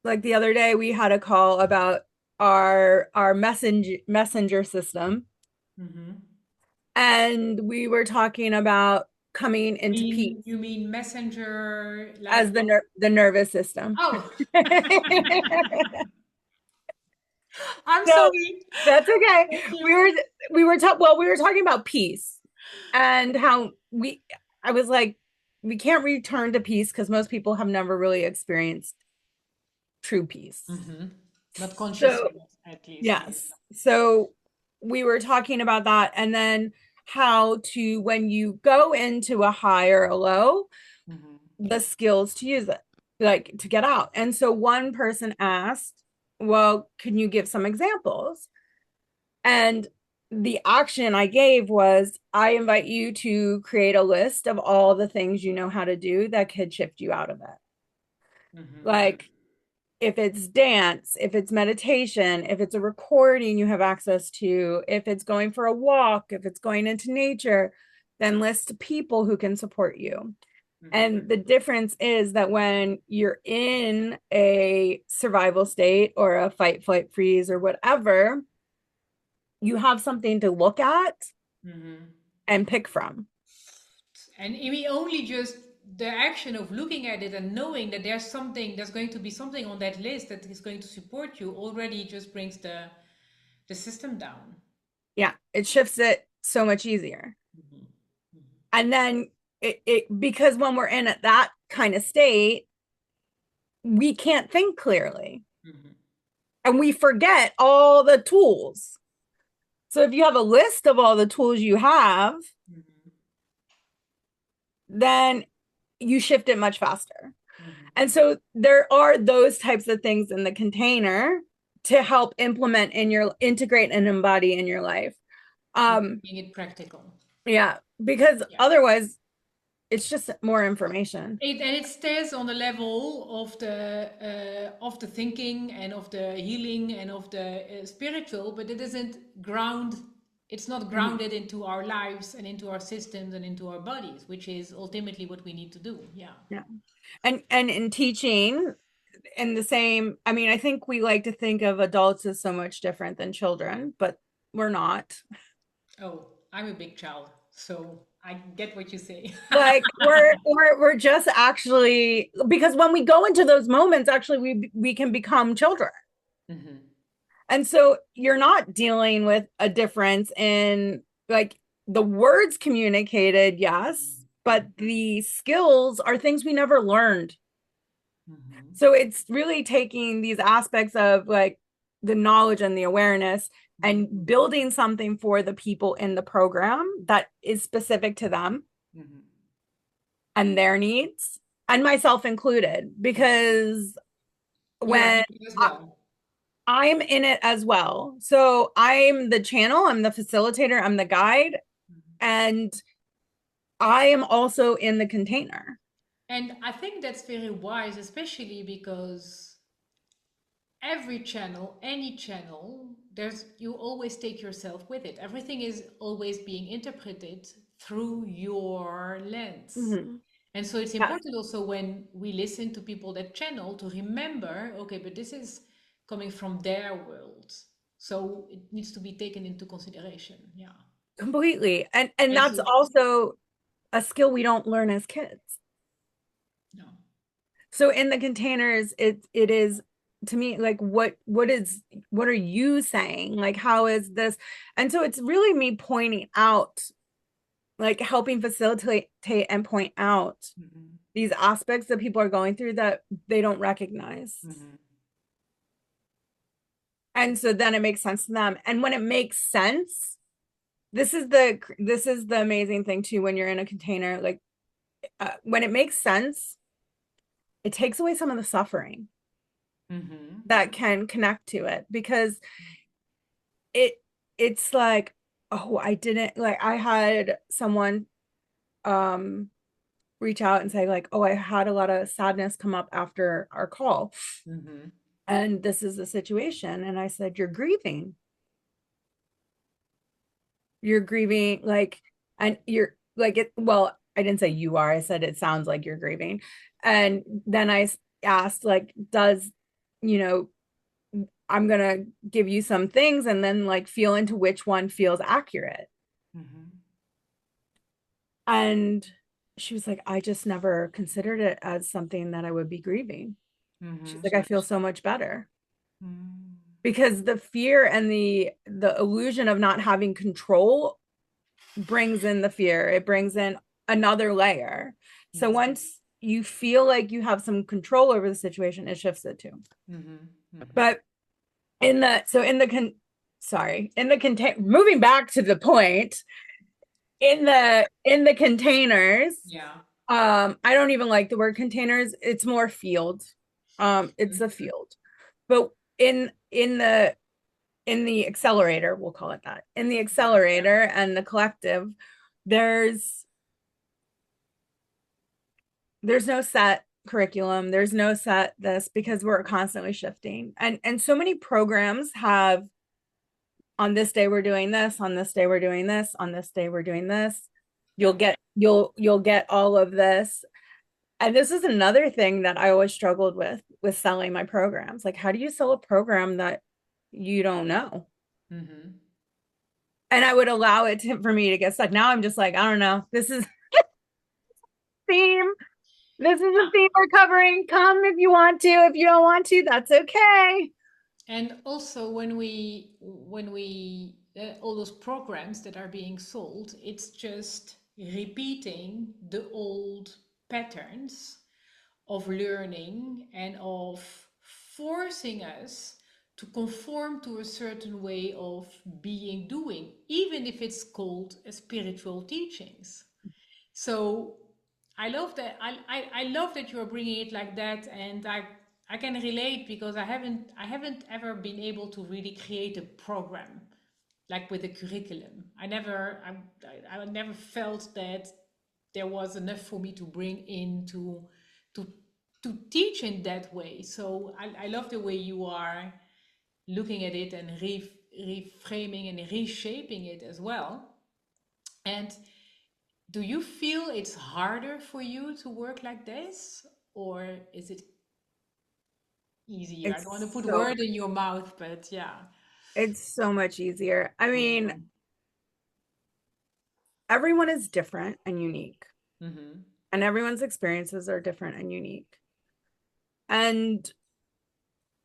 like the other day we had a call about our messenger system, mm-hmm. and we were talking about coming into peace You mean messenger, like, as the nervous system. oh, I'm So sorry. that's okay. Thank We you. were we were talking about peace and how I was like, we can't return to peace because most people have never really experienced true peace. Mm-hmm. Not consciously, So at least. Yes. yes. So we were talking about that and then how to when you go into a high or a low, Mm-hmm. the skills to use it, like to get out. And so one person asked, well, can you give some examples? And the action I gave was I invite you to create a list of all the things you know how to do that could shift you out of it. Mm-hmm. Like if it's dance, if it's meditation, if it's a recording you have access to, if it's going for a walk, if it's going into nature, then list people who can support you. Mm-hmm. And the difference is that when you're in a survival state or a fight, flight, freeze, or whatever, you have something to look at Mm-hmm. and pick from. And we only just the action of looking at it and knowing that there's going to be something on that list that is going to support you already just brings the system down. Yeah, it shifts it so much easier. Mm-hmm. And then because when we're in that kind of state, we can't think clearly Mm-hmm. and we forget all the tools. So if you have a list of all the tools you have, Mm-hmm. then you shift it much faster. Mm-hmm. And so there are those types of things in the container to help implement in your integrate and embody in your life. Making it practical. Yeah, because Yeah. otherwise it's just more information. And it stays on the level of the thinking and of the healing and of the spiritual, but it isn't ground. It's not Mhm. grounded into our lives and into our systems and into our bodies, which is ultimately what we need to do. Yeah. Yeah. And in teaching in the same, I mean, I think we like to think of adults as so much different than children, but we're not. Oh, I'm a big child, so I get what you say. Like we're just actually because when we go into those moments, actually we can become children. Hmm. And so you're not dealing with a difference in like the words communicated, yes, but the skills are things we never learned. Hmm. So it's really taking these aspects of like the knowledge and the awareness and building something for the people in the program that is specific to them Hmm. and their needs, and myself included, because You are when here as well. I'm in it as well. So I'm the channel, I'm the facilitator, I'm the guide, and I am also in the container. And I think that's very wise, especially because every channel, any channel, there's you always take yourself with it. Everything is always being interpreted through your lens. Mhm. And so it's Yes, important also when we listen to people that channel to remember, okay, but this is coming from their world. So it needs to be taken into consideration. Yeah. completely. And And that's so, also a skill we don't learn as kids. no. So in the containers, it is to me like what are you saying? Like how is this? And so it's really me pointing out, like helping facilitate and point out Mm-hmm. these aspects that people are going through that they don't recognize. Mm-hmm. And so then it makes sense to them. And when it makes sense, this is the amazing thing too when you're in a container, like when it makes sense, it takes away some of the suffering Mm-hmm. that can connect to it because it it's like, oh, I didn't like I had someone um reach out and say like, oh, I had a lot of sadness come up after our call Mm-hmm. and this is the situation. And I said, you're grieving like, and you're like it, well, I didn't say you are, I said it sounds like you're grieving. And then I asked like, does, you know, I'm gonna give you some things and then like feel into which one feels accurate. Mm-hmm. And she was like, I just never considered it as something that I would be grieving. She's Mm-hmm. like, I feel so much better Mm-hmm. because the fear and the illusion of not having control brings in the fear. It brings in another layer. So Yes. once you feel like you have some control over the situation, it shifts it too. Mm-hmm. Mm-hmm. But in the so in the con sorry, in the contain moving back to the point, in the containers, Yeah. I don't even like the word containers. It's more field. It's a field. But in the accelerator, we'll call it that. In the accelerator and the collective, there's there's no set curriculum. There's no set this because we're constantly shifting. And so many programs have on this day we're doing this, on this day we're doing this, on this day we're doing this. Yeah. You'll get all of this. And this is another thing that I always struggled with selling my programs. Like, how do you sell a program that you don't know? Mm-hmm. And I would allow it for me to get stuck. Now I'm just like, I don't know. This is theme. This is a theme we're covering. Come if you want to. If you don't want to, that's okay. And also when we all those programs that are being sold, it's just repeating the old patterns of learning and of forcing us to conform to a certain way of being doing, even if it's called spiritual teachings. So I love that. I love that you're bringing it like that, and I can relate because I haven't ever been able to really create a program like with a curriculum. I never felt that there was enough for me to bring in to to teach in that way. So I love the way you are looking at it and reframing and reshaping it as well. And do you feel it's harder for you to work like this, or is it easier? I don't want to It's put so word in your mouth, but yeah. it's so much easier. I mean, Mm-hmm. everyone is different and unique, Mm-hmm. and everyone's experiences are different and unique. And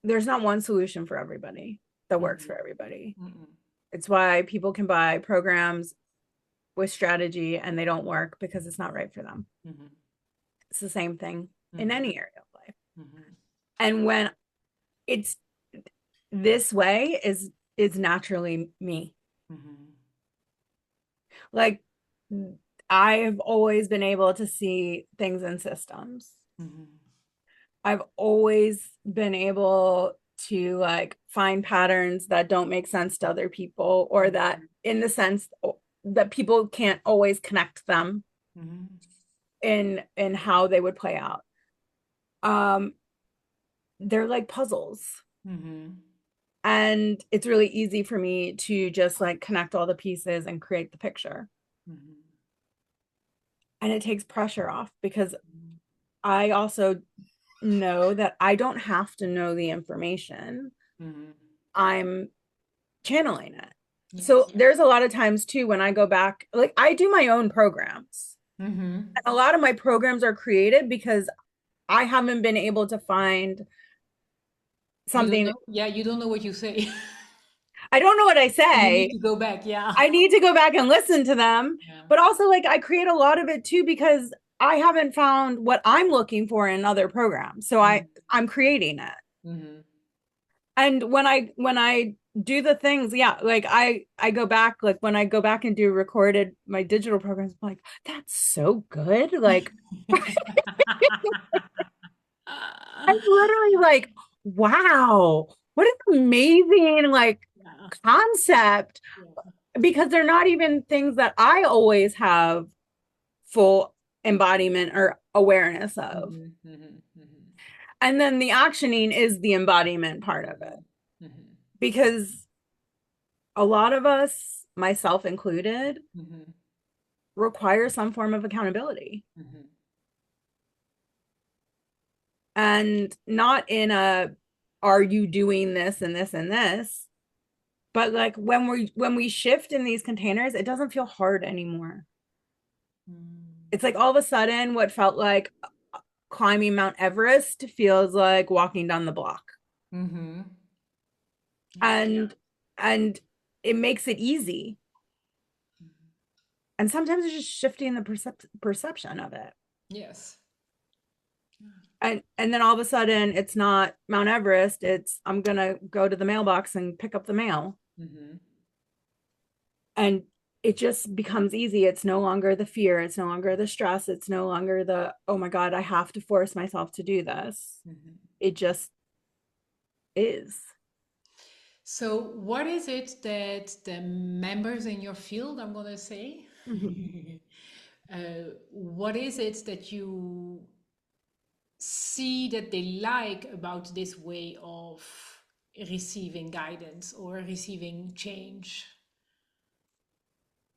there's not one solution for everybody that works Mm-hmm. for everybody. Mm-hmm. It's why people can buy programs with strategy and they don't work because it's not right for them. Mm-hmm. It's the same thing in Mm-hmm. any area of life. Mm-hmm. And when it's this way is naturally me. Mm-hmm. Like I've always been able to see things in systems. Mm-hmm. I've always been able to like find patterns that don't make sense to other people or that in the sense that people can't always connect them. Mm-hmm. in how they would play out. Um, they're like puzzles. Mm-hmm. And it's really easy for me to just like connect all the pieces and create the picture. Mm-hmm. And it takes pressure off because I also know that I don't have to know the information. Mm-hmm. I'm channeling it. So Yes. there's a lot of times too when I go back, like I do my own programs. Mm-hmm. And a lot of my programs are created because I haven't been able to find You don't something. know? Yeah, you don't know what you say. I don't know what I And you need say. to go back. Yeah. I need to go back and listen to them. Yeah. But also, like, I create a lot of it too because I haven't found what I'm looking for in other programs. So I'm creating it. Mm-hmm. And when I do the things, yeah, like I go back, like when I go back and do recorded my digital programs, I'm like, that's so good. Like I'm literally like, wow, what an amazing like Yeah. concept Yeah. because they're not even things that I always have full embodiment or awareness of. Mm-hmm. Mm-hmm. Mm-hmm. And then the actioning is the embodiment part of it Mm-hmm. because a lot of us, myself included, Mm-hmm. require some form of accountability Mm-hmm. and not in a are you doing this and this and this, but like when we shift in these containers, it doesn't feel hard anymore. It's like all of a sudden what felt like climbing Mount Everest feels like walking down the block. Mm-hmm. Yeah. And it makes it easy. And sometimes it's just shifting the perception of it. Yes. And then all of a sudden it's not Mount Everest, it's I'm gonna go to the mailbox and pick up the mail. Mm-hmm. And it just becomes easy. It's no longer the fear, it's no longer the stress, it's no longer the oh my God, I have to force myself to do this. Mm-hmm. It just is. So, what is it that the members in your field, I'm going to say, Mhm. what is it that you see that they like about this way of receiving guidance or receiving change?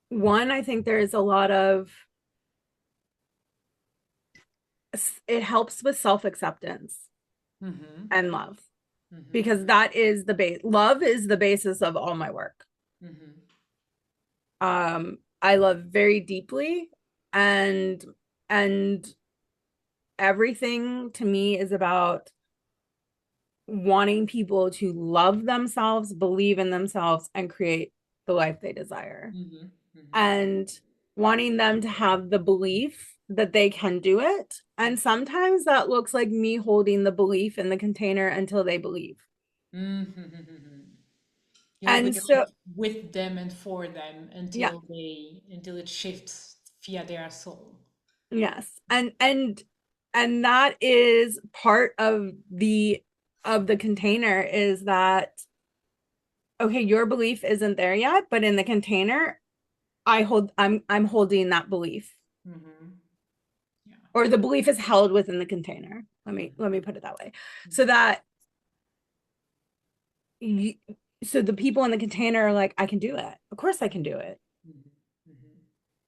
One, I think there's a lot of it helps with self-acceptance Mm-hmm. and love Mm-hmm. because that is the base. Love is the basis of all my work. Mm-hmm. I love very deeply, and and everything to me is about wanting people to love themselves, believe in themselves, and create the life they desire. Mm-hmm. Mm-hmm. And wanting them to have the belief that they can do it. And sometimes that looks like me holding the belief in the container until they believe. Mm-hmm. You hold the And so, belief with them and for them yeah, until it shifts via their soul. yes. And that is part of the container is that okay, your belief isn't there yet, but in the container, I'm holding that belief. Mm-hmm. Yeah. Or the belief is held within the container. Let me put it that way. So that you, so the people in the container are like, I can do it. Of course I can do it. Mm-hmm. Mm-hmm.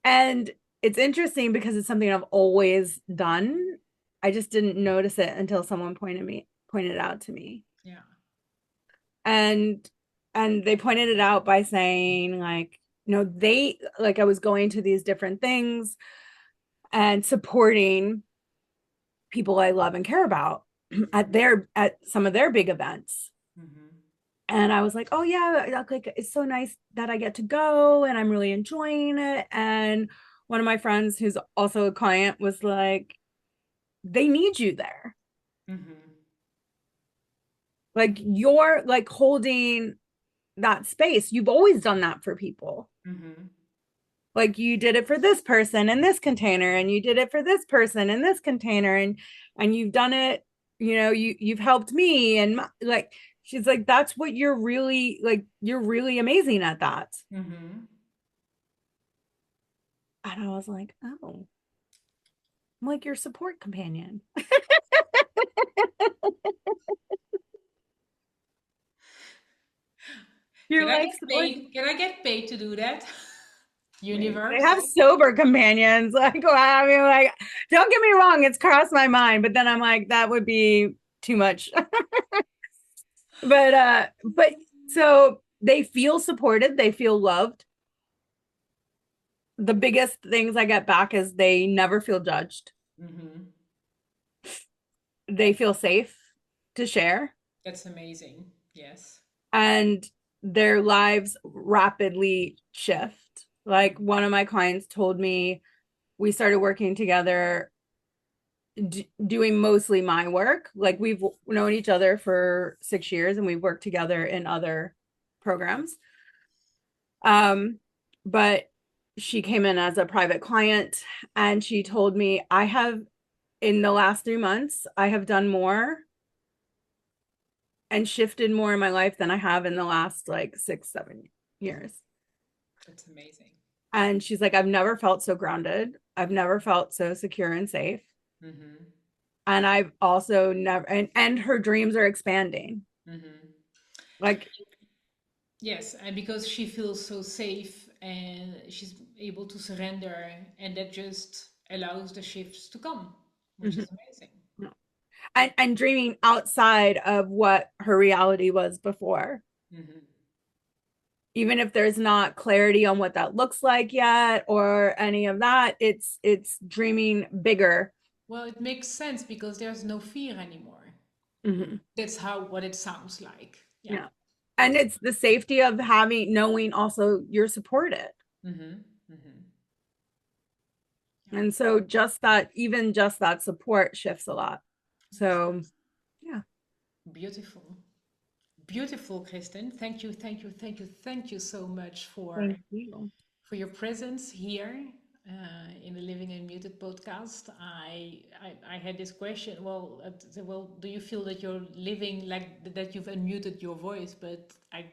And it's interesting because it's something I've always done. I just didn't notice it until someone pointed it out to me. Yeah. And they pointed it out by saying like, they like I was going to these different things and supporting people I love and care about at some of their big events. Mm-hmm. And I was like, oh yeah, like it's so nice that I get to go and I'm really enjoying it. And one of my friends who's also a client was like, they need you there. Mm-hmm. Like you're like holding that space. You've always done that for people. Mm-hmm. Like you did it for this person in this container and you did it for this person in this container and you've done it, you've helped me and like she's like that's what you're really amazing at that. Mm-hmm. And I was like, oh. I'm like your support companion. Can You're I like get support. paid? Can I get paid to do that? They Universe. have sober companions. Like, well, I mean, like, don't get me wrong, it's crossed my mind, but then I'm like, that would be too much. But so they feel supported, they feel loved. The biggest things I get back is they never feel judged. Mm-hmm. They feel safe to share, That's amazing. Yes. and their lives rapidly shift. Like one of my clients told me we started working together doing mostly my work. Like we've known each other for 6 years and we've worked together in other programs. But she came in as a private client and she told me, I have, in the last 3 months, I have done more and shifted more in my life than I have in the last like 6, 7 years. That's amazing. And she's like, I've never felt so grounded. I've never felt so secure and safe. Mm-hmm. And I've also never, and her dreams are expanding. Mm-hmm. Like, Yes, and because she feels so safe and she's able to surrender, and that just allows the shifts to come, which mhm. is amazing. And dreaming outside of what her reality was before. Mm-hmm. Even if there's not clarity on what that looks like yet or any of that, it's dreaming bigger. Well, it makes sense because there's no fear anymore. Mhm. That's how what it sounds like. Yeah. Yeah. And it's the safety of having knowing also you're supported. Mm-hmm. Mm-hmm. Yeah. And so just that, even just that support shifts a lot. Yes. So yeah. Beautiful. Beautiful, Kristen. Thank you, thank you, thank you, thank you so much Thank you. for your presence here in the Living Unmuted podcast. I had this question. Well, well, do you feel that you're living like that? You've unmuted your voice, but I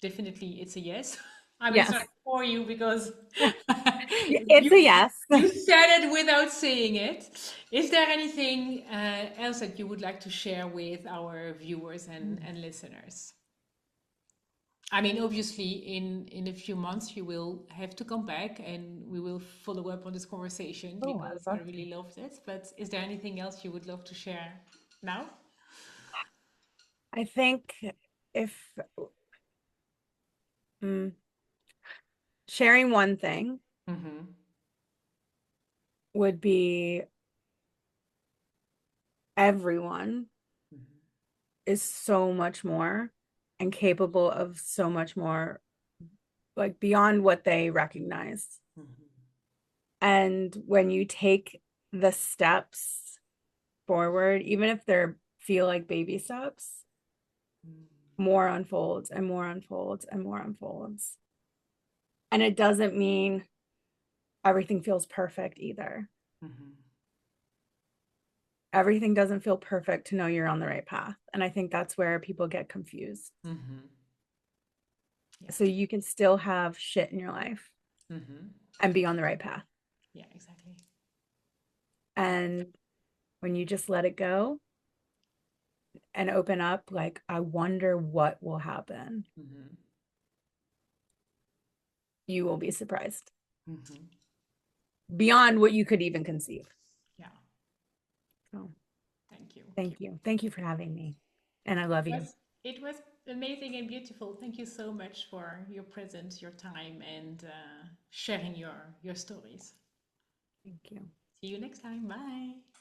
definitely it's a yes. I'm Yes. excited for you because It's a yes. you said it without saying it. Is there anything else that you would like to share with our viewers and listeners? I mean, obviously, in a few months, you will have to come back and we will follow up on this conversation Oh, I because I love to. really loved it. But is there anything else you would love to share now? I think if mm, sharing one thing Mm-hmm. would be everyone is so much more and capable of so much more, like beyond what they recognize. Mm-hmm. And when you take the steps forward, even if they're feel like baby steps, more unfolds and more unfolds and more unfolds. And it doesn't mean everything feels perfect either. Mm-hmm. Everything doesn't feel perfect to know you're on the right path. And I think that's where people get confused. Mm-hmm. Yeah. So you can still have shit in your life Mm-hmm. and be on the right path. Yeah, exactly. And when you just let it go and open up, like, I wonder what will happen, Mm-hmm. you will be surprised Mm-hmm. beyond what you could even conceive. Yeah. So Thank you. thank you. Thank you for having me. And I love you. It was amazing and beautiful. Thank you so much for your presence, your time, and sharing your stories. Thank you. See you next time. Bye.